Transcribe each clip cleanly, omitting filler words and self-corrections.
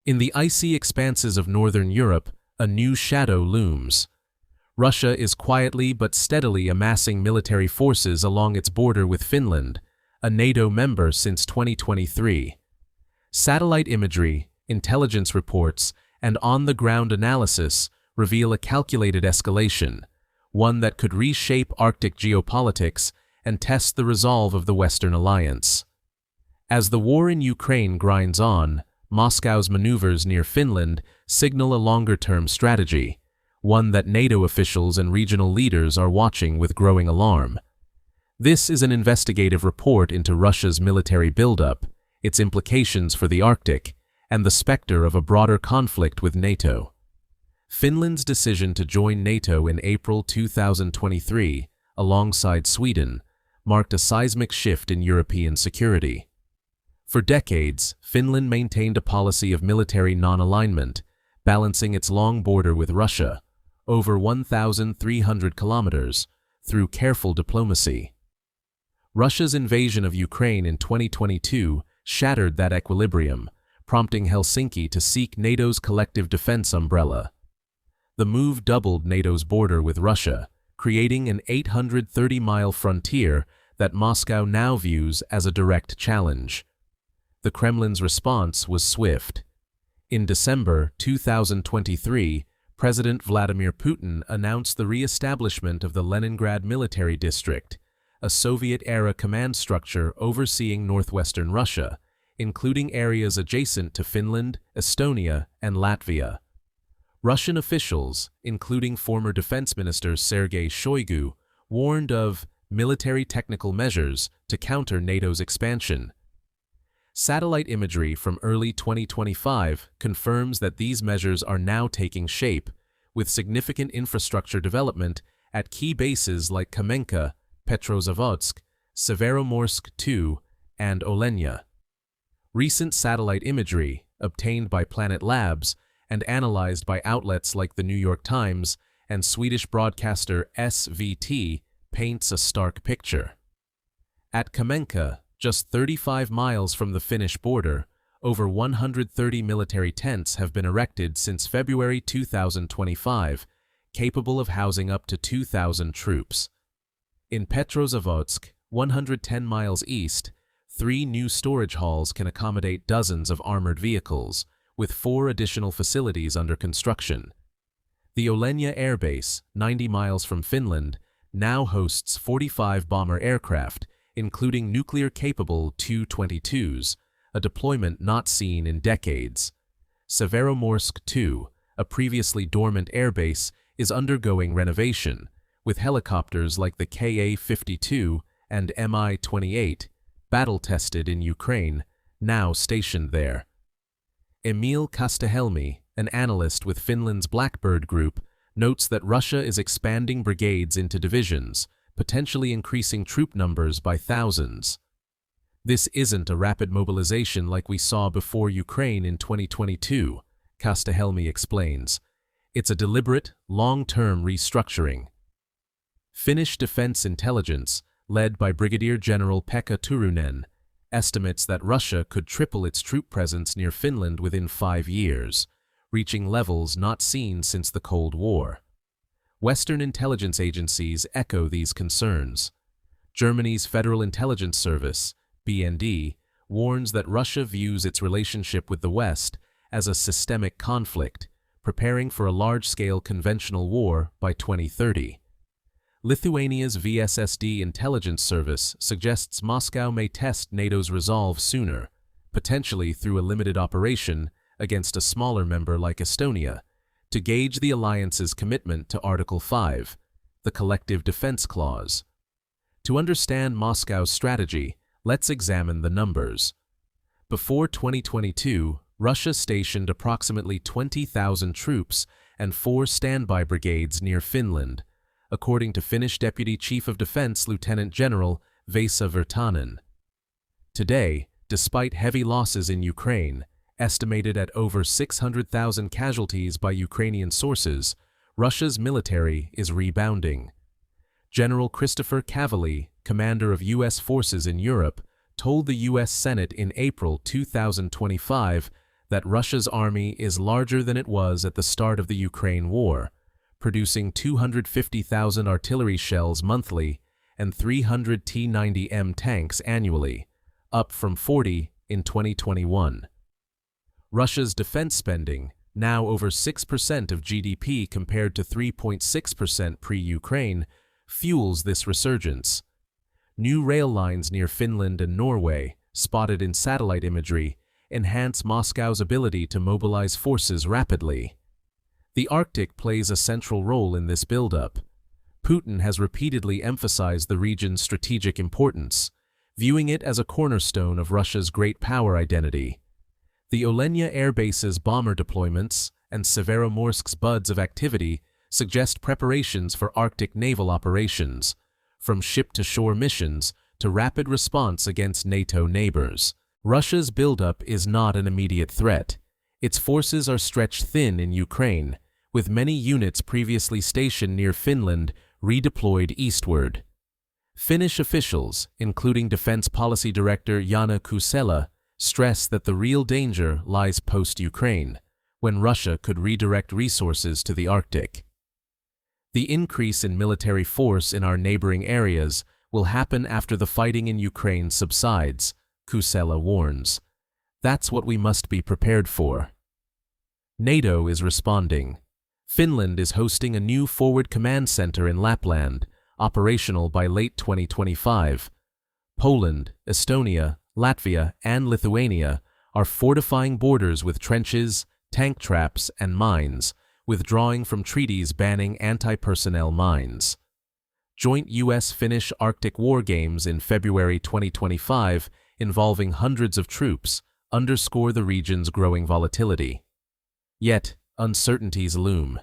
In the icy expanses of northern Europe, a new shadow looms. Russia is quietly but steadily amassing military forces along its border with Finland, a NATO member since 2023. Satellite imagery, intelligence reports, and on-the-ground analysis reveal a calculated escalation, one that could reshape Arctic geopolitics and test the resolve of the Western alliance. As the war in Ukraine grinds on, Moscow's maneuvers near Finland signal a longer-term strategy, one that NATO officials and regional leaders are watching with growing alarm. This is an investigative report into Russia's military buildup, its implications for the Arctic, and the specter of a broader conflict with NATO. Finland's decision to join NATO in April 2023, alongside Sweden, marked a seismic shift in European security. For decades, Finland maintained a policy of military non-alignment, balancing its long border with Russia, over 1,300 kilometers, through careful diplomacy. Russia's invasion of Ukraine in 2022 shattered that equilibrium, prompting Helsinki to seek NATO's collective defense umbrella. The move doubled NATO's border with Russia, creating an 830-mile frontier that Moscow now views as a direct challenge. The Kremlin's response was swift. In December 2023, President Vladimir Putin announced the re-establishment of the Leningrad Military District, a Soviet-era command structure overseeing northwestern Russia, including areas adjacent to Finland, Estonia, and Latvia. Russian officials, including former Defense Minister Sergei Shoigu, warned of military technical measures to counter NATO's expansion. Satellite imagery from early 2025 confirms that these measures are now taking shape, with significant infrastructure development at key bases like Kamenka, Petrozavodsk, Severomorsk II, and Olenia. Recent satellite imagery, obtained by Planet Labs and analyzed by outlets like the New York Times and Swedish broadcaster SVT, paints a stark picture. At Kamenka, just 35 miles from the Finnish border, over 130 military tents have been erected since February 2025, capable of housing up to 2,000 troops. In Petrozavodsk, 110 miles east, 3 new storage halls can accommodate dozens of armored vehicles, with 4 additional facilities under construction. The Olenia Air Base, 90 miles from Finland, now hosts 45 bomber aircraft, including nuclear-capable Tu-22s, a deployment not seen in decades. Severomorsk II, a previously dormant airbase, is undergoing renovation, with helicopters like the Ka-52 and Mi-28, battle-tested in Ukraine, now stationed there. Emil Kastahelmi, an analyst with Finland's Blackbird Group, notes that Russia is expanding brigades into divisions, potentially increasing troop numbers by thousands. This isn't a rapid mobilization like we saw before Ukraine in 2022, Kastahelmi explains. It's a deliberate, long-term restructuring. Finnish defense intelligence, led by Brigadier General Pekka Turunen, estimates that Russia could triple its troop presence near Finland within 5 years, reaching levels not seen since the Cold War. Western intelligence agencies echo these concerns. Germany's Federal Intelligence Service, BND, warns that Russia views its relationship with the West as a systemic conflict, preparing for a large-scale conventional war by 2030. Lithuania's VSSD intelligence service suggests Moscow may test NATO's resolve sooner, potentially through a limited operation against a smaller member like Estonia, to gauge the alliance's commitment to Article 5, the Collective Defense Clause. To understand Moscow's strategy, let's examine the numbers. Before 2022, Russia stationed approximately 20,000 troops and 4 standby brigades near Finland, according to Finnish Deputy Chief of Defense Lieutenant General Vesa Virtanen. Today, despite heavy losses in Ukraine, estimated at over 600,000 casualties by Ukrainian sources, Russia's military is rebounding. General Christopher Cavally, commander of U.S. forces in Europe, told the U.S. Senate in April 2025 that Russia's army is larger than it was at the start of the Ukraine war, producing 250,000 artillery shells monthly and 300 T-90M tanks annually, up from 40 in 2021. Russia's defense spending, now over 6% of GDP compared to 3.6% pre-Ukraine, fuels this resurgence. New rail lines near Finland and Norway, spotted in satellite imagery, enhance Moscow's ability to mobilize forces rapidly. The Arctic plays a central role in this buildup. Putin has repeatedly emphasized the region's strategic importance, viewing it as a cornerstone of Russia's great power identity. The Olenia Air Base's bomber deployments and Severomorsk's buds of activity suggest preparations for Arctic naval operations, from ship-to-shore missions to rapid response against NATO neighbors. Russia's buildup is not an immediate threat. Its forces are stretched thin in Ukraine, with many units previously stationed near Finland redeployed eastward. Finnish officials, including Defense Policy Director Jana Kusela, stress that the real danger lies post-Ukraine, when Russia could redirect resources to the Arctic. The increase in military force in our neighboring areas will happen after the fighting in Ukraine subsides, Kusela warns. That's what we must be prepared for. NATO is responding. Finland is hosting a new forward command center in Lapland, operational by late 2025. Poland, Estonia, Latvia, and Lithuania are fortifying borders with trenches, tank traps, and mines, withdrawing from treaties banning anti-personnel mines. Joint U.S.-Finnish Arctic war games in February 2025, involving hundreds of troops, underscore the region's growing volatility. Yet, uncertainties loom.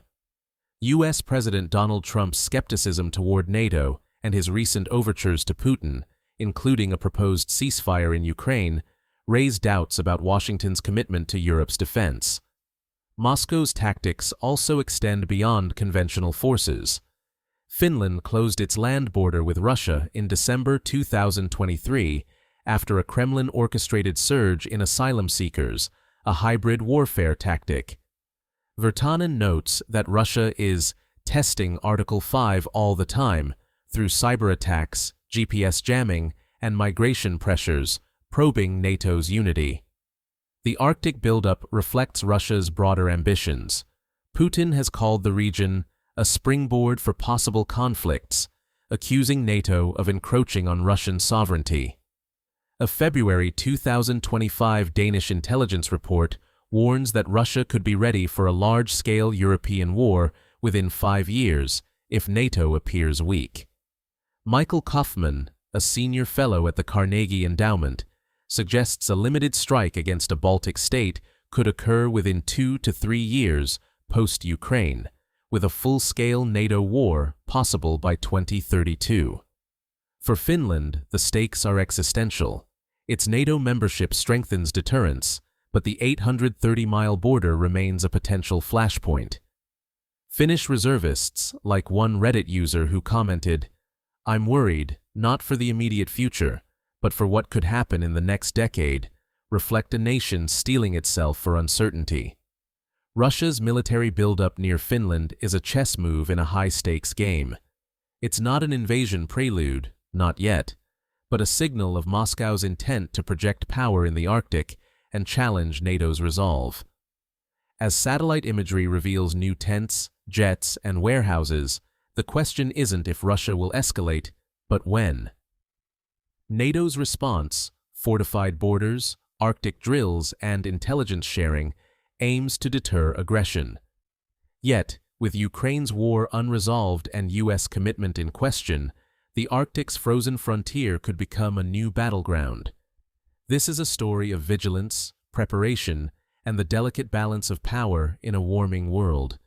U.S. President Donald Trump's skepticism toward NATO and his recent overtures to Putin, including a proposed ceasefire in Ukraine, raise doubts about Washington's commitment to Europe's defense. Moscow's tactics also extend beyond conventional forces. Finland closed its land border with Russia in December 2023 after a Kremlin-orchestrated surge in asylum seekers, a hybrid warfare tactic. Virtanen notes that Russia is testing Article 5 all the time through cyber attacks, GPS jamming, and migration pressures, probing NATO's unity. The Arctic buildup reflects Russia's broader ambitions. Putin has called the region a springboard for possible conflicts, accusing NATO of encroaching on Russian sovereignty. A February 2025 Danish intelligence report warns that Russia could be ready for a large-scale European war within 5 years if NATO appears weak. Michael Kaufman, a senior fellow at the Carnegie Endowment, suggests a limited strike against a Baltic state could occur within 2 to 3 years post-Ukraine, with a full-scale NATO war possible by 2032. For Finland, the stakes are existential. Its NATO membership strengthens deterrence, but the 830-mile border remains a potential flashpoint. Finnish reservists, like one Reddit user who commented, "I'm worried, not for the immediate future, but for what could happen in the next decade," reflect a nation steeling itself for uncertainty. Russia's military buildup near Finland is a chess move in a high-stakes game. It's not an invasion prelude, not yet, but a signal of Moscow's intent to project power in the Arctic and challenge NATO's resolve. As satellite imagery reveals new tents, jets, and warehouses, the question isn't if Russia will escalate, but when. NATO's response, fortified borders, Arctic drills, and intelligence sharing, aims to deter aggression. Yet, with Ukraine's war unresolved and U.S. commitment in question, the Arctic's frozen frontier could become a new battleground. This is a story of vigilance, preparation, and the delicate balance of power in a warming world.